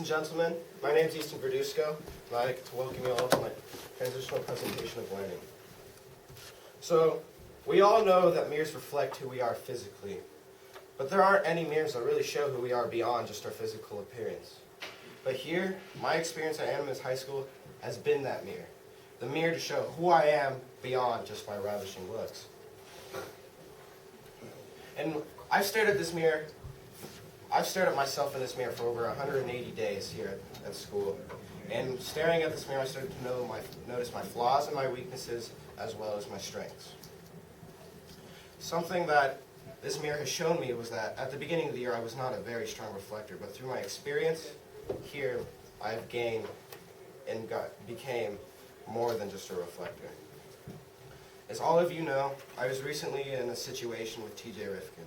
and gentlemen, my name is Easton Verdusco, and I'd like to welcome you all to my transitional presentation of learning. So, we all know that mirrors reflect who we are physically, but there aren't any mirrors that really show who we are beyond just our physical appearance. But here, my experience at Animas High School has been that mirror. The mirror to show who I am beyond just my ravishing looks. And I've stared at myself in this mirror for over 180 days here at school. And staring at this mirror, I started to notice my flaws and my weaknesses, as well as my strengths. Something that this mirror has shown me was that at the beginning of the year, I was not a very strong reflector, but through my experience here, I've gained and became more than just a reflector. As all of you know, I was recently in a situation with TJ Rifkin.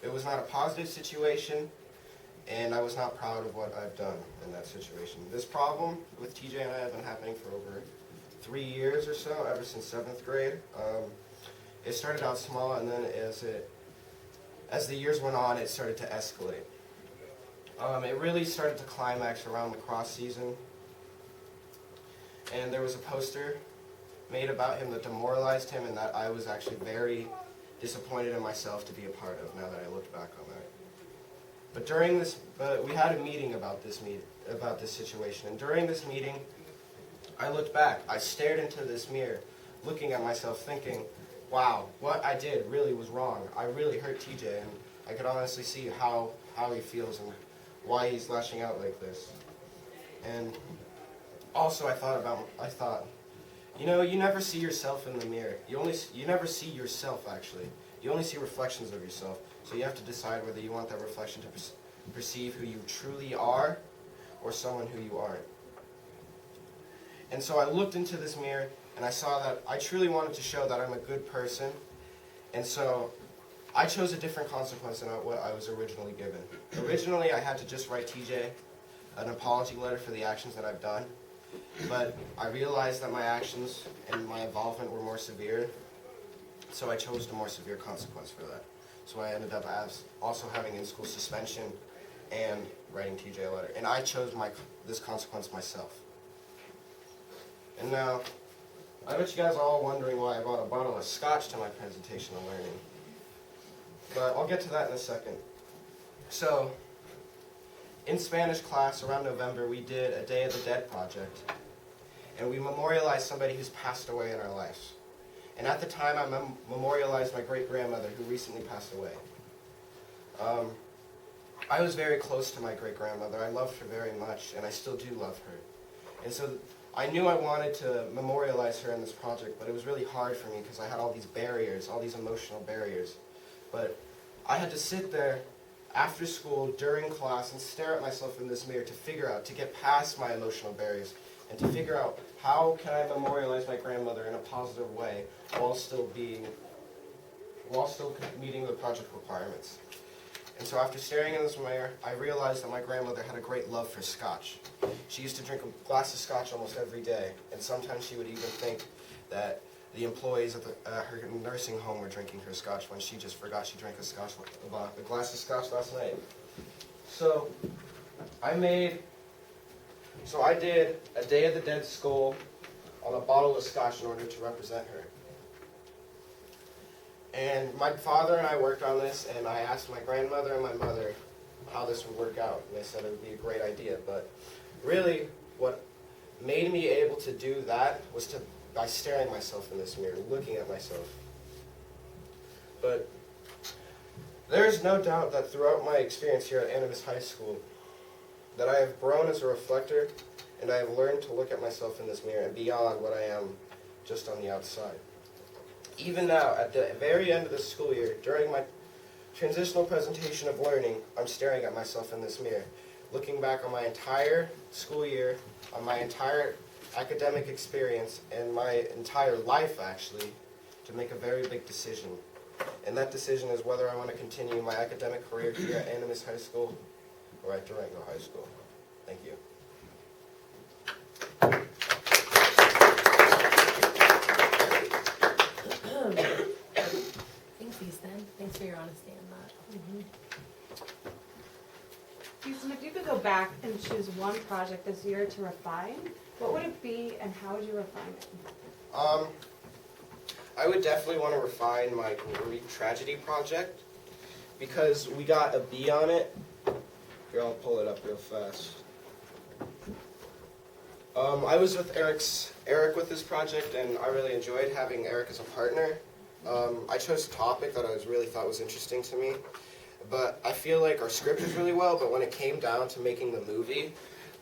It was not a positive situation, and I was not proud of what I've done in that situation. This problem with TJ and I have been happening for over 3 years or so, ever since 7th grade. It started out small, and then as the years went on, it started to escalate. It really started to climax around lacrosse season, and there was a poster made about him that demoralized him, and that I was actually very disappointed in myself to be a part of, now that I looked back on that. But we had a meeting about this situation, and during this meeting, I looked back. I stared into this mirror, looking at myself, thinking, wow, what I did really was wrong. I really hurt TJ, and I could honestly see how he feels and why he's lashing out like this. And also I thought, you know, you never see yourself in the mirror. You never see yourself, actually. You only see reflections of yourself. So you have to decide whether you want that reflection to perceive who you truly are or someone who you aren't. And so I looked into this mirror and I saw that I truly wanted to show that I'm a good person. And so I chose a different consequence than what I was originally given. Originally, I had to just write TJ an apology letter for the actions that I've done. But I realized that my actions and my involvement were more severe, so I chose a more severe consequence for that. So I ended up also having in-school suspension and writing TJ a letter. And I chose this consequence myself. And now, I bet you guys are all wondering why I brought a bottle of scotch to my presentation on learning. But I'll get to that in a second. So, in Spanish class around November, we did a Day of the Dead project. And we memorialized somebody who's passed away in our lives. And at the time, I memorialized my great-grandmother who recently passed away. I was very close to my great-grandmother. I loved her very much, and I still do love her. And so I knew I wanted to memorialize her in this project, but it was really hard for me because I had all these barriers, all these emotional barriers. But I had to sit there after school, during class, and stare at myself in this mirror to get past my emotional barriers and to figure out how can I memorialize my grandmother in a positive way while still meeting the project requirements. And so after staring in this mirror, I realized that my grandmother had a great love for scotch. She used to drink a glass of scotch almost every day, and sometimes she would even think that the employees at her nursing home were drinking her scotch when she just forgot she drank a glass of scotch last night. So I did a Day of the Dead skull on a bottle of scotch in order to represent her. And my father and I worked on this, and I asked my grandmother and my mother how this would work out. And they said it would be a great idea. But really, what made me able to do that was by staring myself in this mirror, looking at myself. But there's no doubt that throughout my experience here at Animas High School, that I have grown as a reflector, and I have learned to look at myself in this mirror and beyond what I am just on the outside. Even now, at the very end of the school year, during my transitional presentation of learning, I'm staring at myself in this mirror, looking back on my entire school year, on my entire academic experience, and my entire life, actually, to make a very big decision. And that decision is whether I want to continue my academic career here at Animas High School or at Durango High School. Thank you. Thanks, Easton. Thanks for your honesty on that. Houston, if you could go back and choose one project this year to refine, what would it be and how would you refine it? I would definitely want to refine my Greek tragedy project because we got a B on it. Here, I'll pull it up real fast. I was with Eric with this project, and I really enjoyed having Eric as a partner. I chose a topic that I really thought was interesting to me, but I feel like our script was really well, but when it came down to making the movie,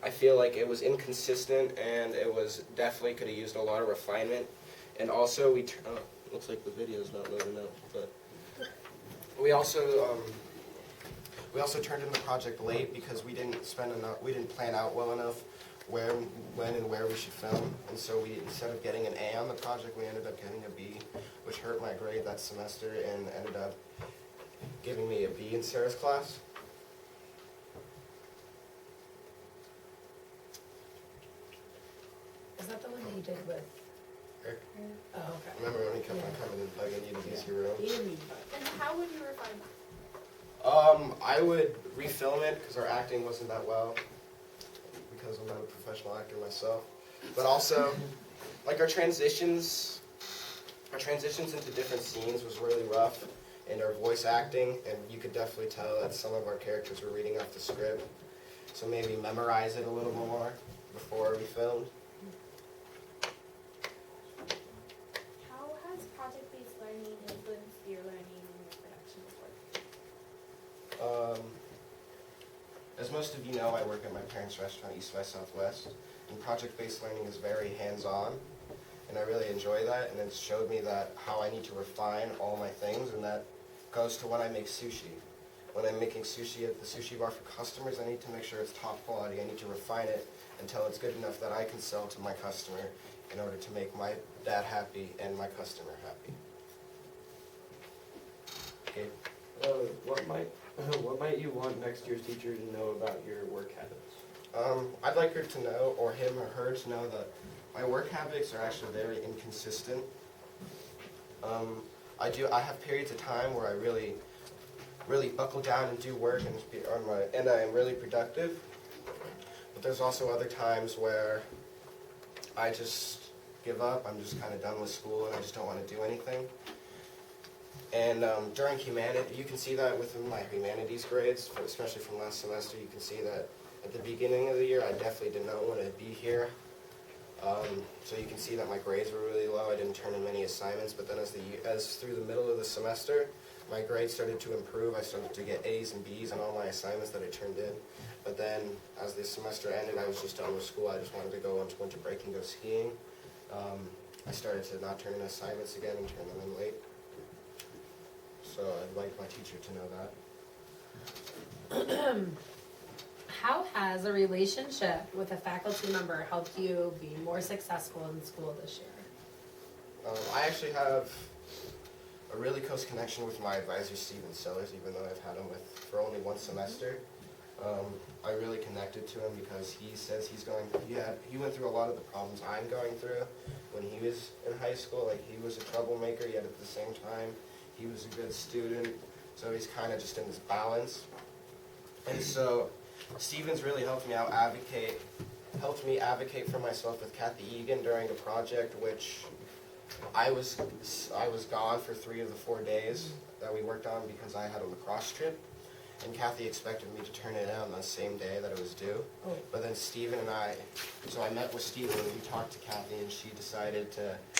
I feel like it was inconsistent, and it was definitely could have used a lot of refinement. And also, looks like the video's not loading up, but we also turned in the project late because we didn't plan out well enough where, when, and where we should film, and so instead of getting an A on the project, we ended up getting a B, which hurt my grade that semester and ended up giving me a B in Sarah's class. Is that the one that you did with Eric? Oh, okay. Remember when he kept on coming and bugging you to use your room? And how would you refine that? I would refilm it because our acting wasn't that well, because I'm not a professional actor myself. But also, like our transitions into different scenes was really rough, and our voice acting, and you could definitely tell that some of our characters were reading off the script. So maybe memorize it a little more before we filmed. How has project-based learning influenced your learning and your production of work? As most of you know, I work at my parents' restaurant, East by Southwest, and project-based learning is very hands-on, and I really enjoy that, and it's showed me that how I need to refine all my things, and that goes to when I make sushi. When I'm making sushi at the sushi bar for customers, I need to make sure it's top quality. I need to refine it until it's good enough that I can sell to my customer in order to make my dad happy and my customer happy. Okay. What might you want next year's teacher to know about your work habits? I'd like her to know, or him or her to know, that my work habits are actually very inconsistent. I have periods of time where I really buckle down and do work, and I am really productive. But there's also other times where I just give up. I'm just kind of done with school, and I just don't want to do anything. And during humanity, you can see that within my humanities grades, especially from last semester. You can see that at the beginning of the year, I definitely did not want to be here. So you can see that my grades were really low. I didn't turn in many assignments, but then as through the middle of the semester, my grades started to improve. I started to get A's and B's on all my assignments that I turned in. But then as the semester ended, I was just done with school. I just wanted to go on to winter break and go skiing. I started to not turn in assignments again and turn them in late. So I'd like my teacher to know that. How has a relationship with a faculty member helped you be more successful in school this year? I actually have a really close connection with my advisor, Steven Sellers, even though I've had him for only one semester. I really connected to him because he says he went through a lot of the problems I'm going through when he was in high school. Like, he was a troublemaker, yet at the same time, he was a good student. So he's kind of just in this balance. And so Steven's really helped me advocate for myself with Kathy Egan during a project which I was gone for 3 of the 4 days that we worked on because I had a lacrosse trip, and Kathy expected me to turn it in on the same day that it was due. Oh. But then Steven and I met with Steven and we talked to Kathy, and she decided to